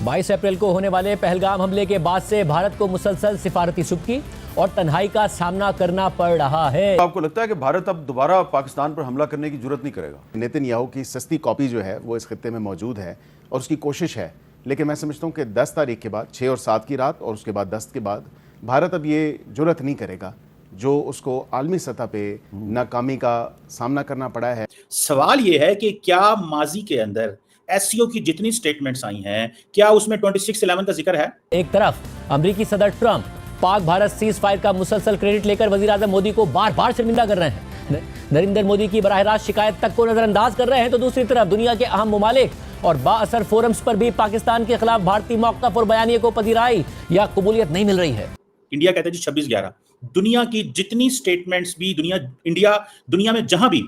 22 अप्रैल को होने वाले पहलगाम हमले के बाद से भारत को मुसलसल सिफारती सुबकी और तन्हाई का सामना करना पड़ रहा है। आपको लगता है कि भारत अब दोबारा पाकिस्तान पर हमला करने की जरूरत नहीं करेगा? नेतन्याहू की सस्ती कॉपी जो है वो इस खित्ते में मौजूद है और उसकी कोशिश है, लेकिन मैं समझता हूँ कि 10 तारीख के बाद, 6 और 7 की रात और उसके बाद 10 के बाद भारत अब ये जरूरत नहीं करेगा जो उसको आलमी सतह पे नाकामी का सामना करना पड़ा है। सवाल ये है कि क्या माजी के अंदर एससीओ की जितनी स्टेटमेंट्स आई हैं, क्या उसमें 26/11 का जिक्र है? एक तरफ अमेरिकी सदर Trump Pak Bharat cease fire का मुसलसल क्रेडिट लेकर वजीर आजम मोदी को बार बार शर्मिंदा कर रहे हैं, नरेंद्र मोदी की बराह रास्त शिकायत तक को नजरअंदाज कर रहे हैं, तो दूसरी तरफ दुनिया के अहम ममालिक और बाअसर फोरम्स पर भी पाकिस्तान के खिलाफ भारतीय मौक़िफ़ और बयानिए को पजीराई या कबूलियत नहीं मिल रही है। इंडिया कहते हैं जी 26/11, दुनिया की जितनी स्टेटमेंट्स भी दुनिया में जहां भी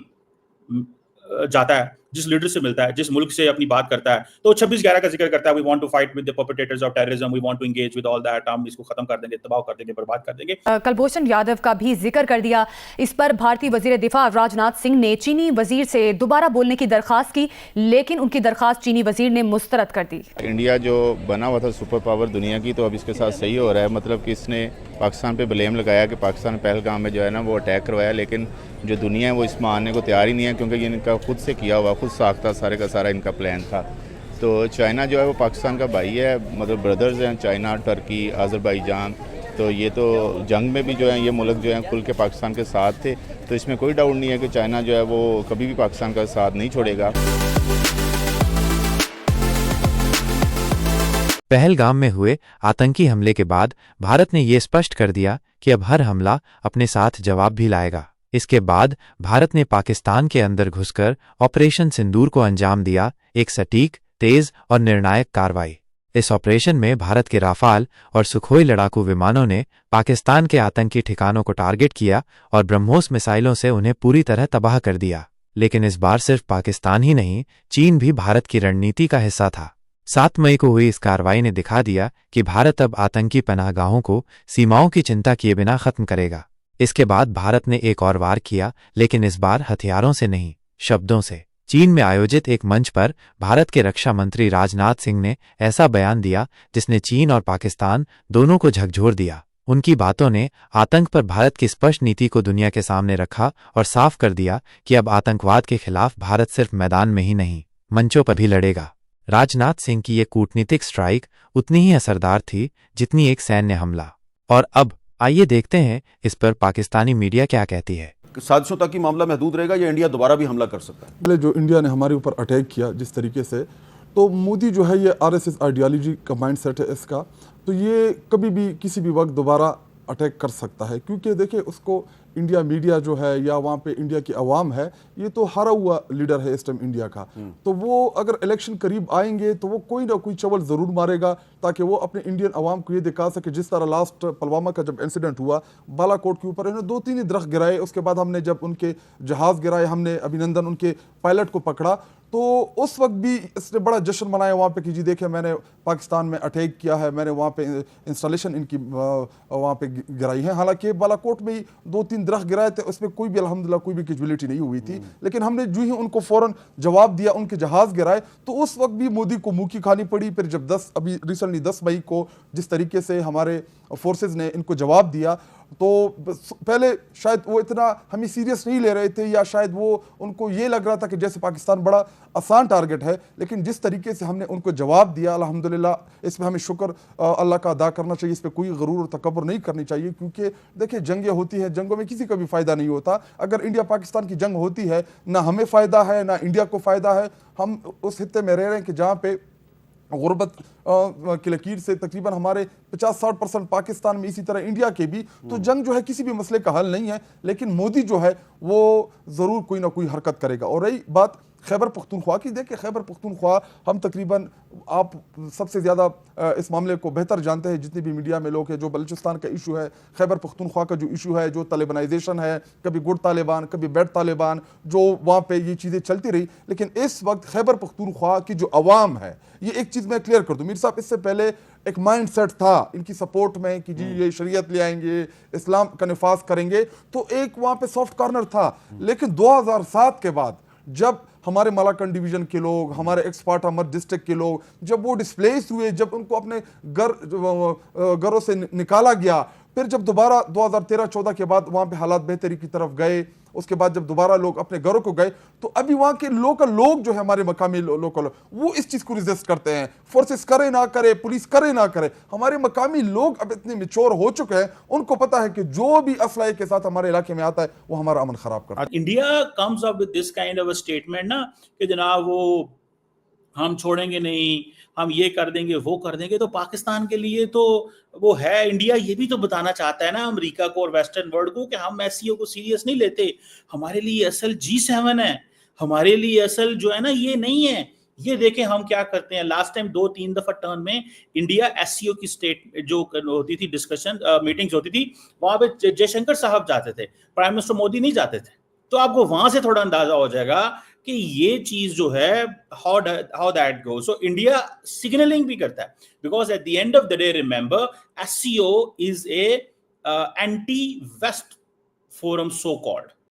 जाता है, जिस लीडर से मिलता है, जिस मुल्क से अपनी बात करता है, तो 26/11 का जिक्र करता है। We want to fight with the perpetrators of terrorism, we want to engage with all that, हम इसको खत्म कर देंगे, तबाह कर देंगे, बर्बाद कर देंगे। कुलभूषण यादव का भी जिक्र कर दिया। इस पर भारतीय वजीर दिफा राजनाथ सिंह ने चीनी वजीर से दोबारा बोलने की दरखास्त की, लेकिन उनकी दरखास्त चीनी वजीर ने मुस्तरद कर दी। इंडिया जो बना हुआ था सुपर पावर दुनिया की, तो अब इसके साथ सही हो रहा है। मतलब कि इसने पाकिस्तान पे ब्लेम लगाया कि पाकिस्तान पहलगाम में जो है ना वो अटैक करवाया, लेकिन जो दुनिया है वो इस मानने को तैयार ही नहीं है, क्योंकि ये इनका खुद से किया हुआ, खुद साख्ता सारे का सारा इनका प्लान था। तो चाइना जो है वो पाकिस्तान का भाई है, मतलब ब्रदर्स हैं, चाइना, टर्की, अज़रबैजान। तो ये तो जंग में भी जो है ये मुल्क जो है खुल के पाकिस्तान के साथ थे, तो इसमें कोई डाउट नहीं है कि चाइना जो है वो कभी भी पाकिस्तान का साथ नहीं छोड़ेगा। पहलगाम में हुए आतंकी हमले के बाद भारत ने ये स्पष्ट कर दिया कि अब हर हमला अपने साथ जवाब भी लाएगा। इसके बाद भारत ने पाकिस्तान के अंदर घुसकर ऑपरेशन सिंदूर को अंजाम दिया, एक सटीक, तेज और निर्णायक कार्रवाई। इस ऑपरेशन में भारत के राफाल और सुखोई लड़ाकू विमानों ने पाकिस्तान के आतंकी ठिकानों को टारगेट किया और ब्रह्मोस मिसाइलों से उन्हें पूरी तरह तबाह कर दिया। लेकिन इस बार सिर्फ पाकिस्तान ही नहीं, चीन भी भारत की रणनीति का हिस्सा था। 7 मई को हुई इस कार्रवाई ने दिखा दिया कि भारत अब आतंकी पनाहगाहों को सीमाओं की चिंता किए बिना खत्म करेगा। इसके बाद भारत ने एक और वार किया, लेकिन इस बार हथियारों से नहीं, शब्दों से। चीन में आयोजित एक मंच पर भारत के रक्षा मंत्री राजनाथ सिंह ने ऐसा बयान दिया जिसने चीन और पाकिस्तान दोनों को झकझोर दिया। उनकी बातों ने आतंक पर भारत की स्पष्ट नीति को दुनिया के सामने रखा और साफ कर दिया कि अब आतंकवाद के खिलाफ भारत सिर्फ मैदान में ही नहीं, मंचों पर भी लड़ेगा। राजनाथ सिंह की ये कूटनीतिक स्ट्राइक उतनी ही असरदार थी जितनी एक सैन्य हमला। और अब आइए देखते हैं इस पर पाकिस्तानी मीडिया क्या कहती है। साजिशों तक ही मामला महदूद रहेगा या इंडिया दोबारा भी हमला कर सकता है? पहले जो इंडिया ने हमारे ऊपर अटैक किया जिस तरीके से, तो मोदी जो है ये आरएसएस आइडियोलॉजी का माइंडसेट है इसका, तो ये कभी भी किसी भी वक्त दोबारा अटैक कर सकता है। क्योंकि देखिए उसको इंडिया मीडिया जो है या वहाँ पे इंडिया की आवाम है, ये तो हारा हुआ लीडर है इस टाइम इंडिया का, तो वो अगर इलेक्शन करीब आएंगे तो वो कोई ना कोई चवल ज़रूर मारेगा ताकि वो अपने इंडियन आवाम को ये दिखा सके। जिस तरह लास्ट पुलवामा का जब इंसिडेंट हुआ, बालाकोट के ऊपर इन्होंने 2-3 ही दरख्त गिराए, उसके बाद हमने जब उनके जहाज़ गिराए, हमने अभिनंदन उनके पायलट को पकड़ा, तो उस वक्त भी इसने बड़ा जश्न मनाया वहाँ पे कि जी देखिए मैंने पाकिस्तान में अटैक किया है, मैंने वहाँ पे इंस्टॉलेशन इनकी वहाँ पे गिराई है। हालांकि बालाकोट में ही 2-3 दरख्त गिराए थे, उसमें कोई भी अल्हम्दुलिल्लाह कोई भी कैजुअलिटी नहीं हुई थी, लेकिन हमने जो ही उनको फौरन जवाब दिया, उनके जहाज़ गिराए, तो उस वक्त भी मोदी को मुँह की खानी पड़ी। फिर जब अभी रिसेंटली 10 मई को जिस तरीके से हमारे फोर्सेज ने इनको जवाब दिया, तो पहले शायद वो इतना हमें सीरियस नहीं ले रहे थे, या शायद वो उनको ये लग रहा था कि जैसे पाकिस्तान बड़ा आसान टारगेट है, लेकिन जिस तरीके से हमने उनको जवाब दिया, अल्हम्दुलिल्लाह इसमें हमें शुक्र अल्लाह का अदा करना चाहिए। इस पर कोई गरूर और तकब्बुर नहीं करनी चाहिए, क्योंकि देखिए जंगें होती हैं, जंगों में किसी का भी फ़ायदा नहीं होता। अगर इंडिया पाकिस्तान की जंग होती है, ना हमें फ़ायदा है ना इंडिया को फ़ायदा है। हम उस हिस्से में रह रहे हैं कि जहाँ पे गुर्बत की लकीर से तकरीबन हमारे 50-60% पाकिस्तान में, इसी तरह इंडिया के भी, तो जंग जो है किसी भी मसले का हल नहीं है, लेकिन मोदी जो है वो ज़रूर कोई ना कोई हरकत करेगा। और रही बात खैबर पख्तूनख्वा की, देखिए खैबर पख्तूनख्वा हम तकरीबन, आप सबसे ज़्यादा इस मामले को बेहतर जानते हैं जितने भी मीडिया में लोग हैं, जो बलूचिस्तान का इशू है, खैबर पख्तूनख्वा का जो इशू है, जो तालिबानाइजेशन है, कभी गुड तालिबान कभी बैड तालिबान, जो वहाँ पे ये चीज़ें चलती रही। लेकिन इस वक्त खैबर पख्तूनख्वा की जो अवाम है, ये एक चीज़ मैं क्लियर कर दूँ मीर साहब, इससे पहले एक माइंड सेट था इनकी सपोर्ट में कि जी ये शरीयत ले आएंगे, इस्लाम का निफाज करेंगे, तो एक वहाँ पे सॉफ्ट कॉर्नर था। लेकिन 2007 के बाद जब हमारे मलाकन डिवीजन के लोग, हमारे एक्सपर्ट हमारे डिस्ट्रिक्ट के लोग, जब वो डिस्प्लेस हुए, जब उनको अपने घरों से निकाला गया, फिर जब दोबारा 2013-14 के बाद वहां पे हालात बेहतरी की तरफ गए, उसके बाद जब दोबारा लोग अपने घरों को गए, तो अभी वहां के लोकल लोग जो है, हमारे मकामी लोकल, वो इस चीज को रिजिस्ट करते हैं। फोर्सेस करे ना करे, पुलिस करे ना करे, हमारे मकामी लोग अब इतने मिच्योर हो चुके हैं, उनको पता है कि जो भी असला के साथ हमारे इलाके में आता है वो हमारा अमन खराब करता है। India comes up with this kind of a statement ना कि जनाब वो हम छोड़ेंगे नहीं, हम ये कर देंगे वो कर देंगे, तो पाकिस्तान के लिए तो वो है, इंडिया ये भी तो बताना चाहता है ना अमेरिका को और वेस्टर्न वर्ल्ड को कि हम एससीओ को सीरियस नहीं लेते, हमारे लिए असल G7 है, हमारे लिए असल जो है ना ये नहीं है। ये देखें हम क्या करते हैं, लास्ट टाइम 2-3 दफा टर्न में इंडिया एससीओ की स्टेट जो होती थी डिस्कशन मीटिंग्स होती थी, वहां पे जयशंकर साहब जाते थे, प्राइम मिनिस्टर मोदी नहीं जाते थे। तो आपको वहां से थोड़ा अंदाजा हो जाएगा कि ये चीज जो है how that go. So India signalling भी करता है, because at the end of the day remember SCO is a anti west forum so called.